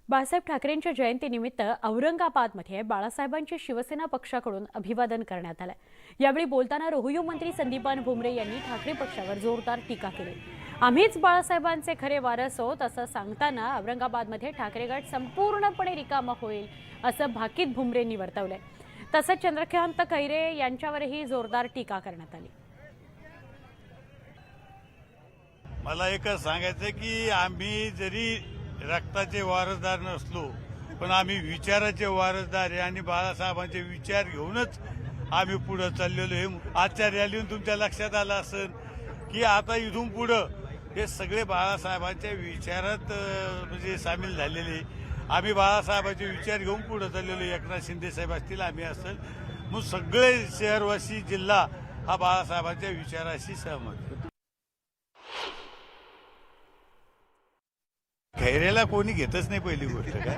बाळासाहेब ठाकरेंच्या जयंतीनिमित्त औरंगाबादमध्ये बाळासाहेबांचे शिवसेना पक्षाकडून अभिवादन करण्यात आलं। यावेळी बोलताना रोहयो मंत्री संदीपान भुमरे यांनी ठाकरे पक्षावर जोरदार टीका केली। आम्हीच बाळासाहेबांचे खरे वारस आहोत असं सांगताना औरंगाबादमध्ये ठाकरे गट संपूर्णपणे रिकामा होईल असं भाकीत भुमरेंनी वर्तवलंय। तसंच चंद्रकांत खैरे यांच्यावरही जोरदार टीका करण्यात आली। मला एकच सांगायचं की आम्ही जरी रक्ताचे वारसदार नसलो पण आम्ही विचाराचे वारसदार आहे आणि बाळासाहेबांचे विचार घेऊनच आम्ही पुढे चाललेलो आहे। आजच्या रॅलीतून तुमच्या लक्षात आलं असेल की आता इथून पुढे हे सगळे बाळासाहेबांच्या विचारात म्हणजे सामील झालेले। आम्ही बाळासाहेबांचे विचार घेऊन पुढे चाललेलो। एकनाथ शिंदे साहेब असतील, आम्ही असेल, मग सगळे शहरवासी जिल्हा हा बाळासाहेबांच्या विचाराशी सहमत। खैरेला कोणी घेतच नाही, पहिली गोष्ट काय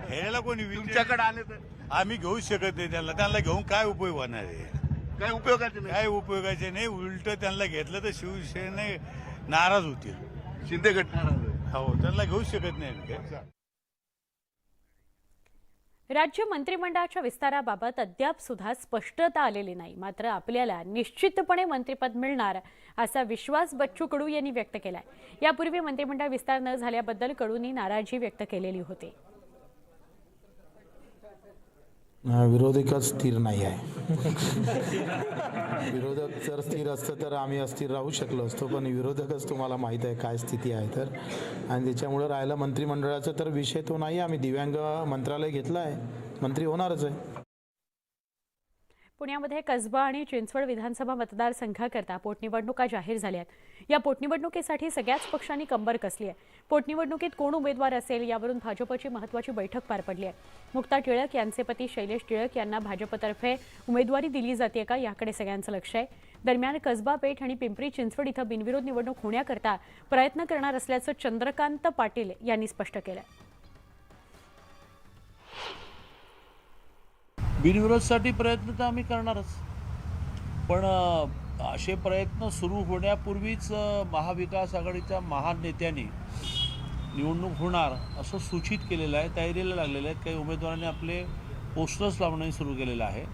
खैरेला कोणी तुमच्याकडे आले तर आम्ही घेऊ शकत नाही। त्यांना घेऊन काय उपयोग होणार आहे? काय उपयोगाचे नाही, काय उपयोगाचे नाही। उलट त्यांना घेतलं तर शिवसेना नाराज होतील, शिंदे गट नाराज आहे। हो, त्यांना घेऊ शकत नाही। राज्य मंत्रिमंडळाच्या विस्ताराबाबत अद्याप सुद्धा स्पष्टता आलेली नाही। मात्र आपल्याला निश्चितपणे मंत्रिपद मिळणार असा विश्वास बच्चू कडू यांनी व्यक्त केलाय। यापूर्वी मंत्रिमंडळ विस्तार न झाल्याबद्दल कडूंनी नाराजी व्यक्त केलेली होती। विरोधकच स्थिर नाही आहे। विरोधक जर स्थिर असतं तर आम्ही अस्थिर राहू शकलो असतो, पण विरोधकच तुम्हाला माहीत आहे काय स्थिती आहे तर। आणि त्याच्यामुळे राहिला मंत्रिमंडळाचा तर विषय तो नाही। आम्ही दिव्यांग मंत्रालय घेतलं आहे, मंत्री होणारच आहे। पुण्यामध्ये कसबा आणि चिंचवड विधानसभा मतदारसंघाकरता पोटनिवडणुका जाहीर झाल्या आहेत। या पोटनिवडणुकीसाठी सगळ्याच पक्षांनी कंबर कसली आहे। पोटनिवडणुकीत कोण उमेदवार असेल यावरून भाजपची महत्त्वाची बैठक पार पडली आहे। मुक्ता टिळक यांचे पती शैलेश टिळक यांना भाजपतर्फे उमेदवारी दिली जाते का याकडे सगळ्यांचं लक्ष आहे। दरम्यान कसबा पेठ आणि पिंपरी चिंचवड इथं बिनविरोध निवडणूक होण्याकरता प्रयत्न करणार असल्याचं चंद्रकांत पाटील यांनी स्पष्ट केलं। बिनविरोधसाठी प्रयत्न तर आम्ही करणारच, पण असे प्रयत्न सुरू होण्यापूर्वीच महाविकास आघाडीच्या महान नेत्यांनी निवडणूक होणार असं सूचित केलेलं आहे, तयारीला लागलेलं आहे। काही उमेदवारांनी आपले पोस्टर्स लावणंही सुरू केलेलं आहे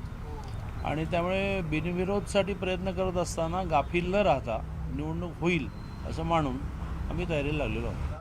आणि त्यामुळे बिनविरोधसाठी प्रयत्न करत असताना गाफील न राहता निवडणूक होईल असं मानून आम्ही तयारीला लागलेलो आहोत।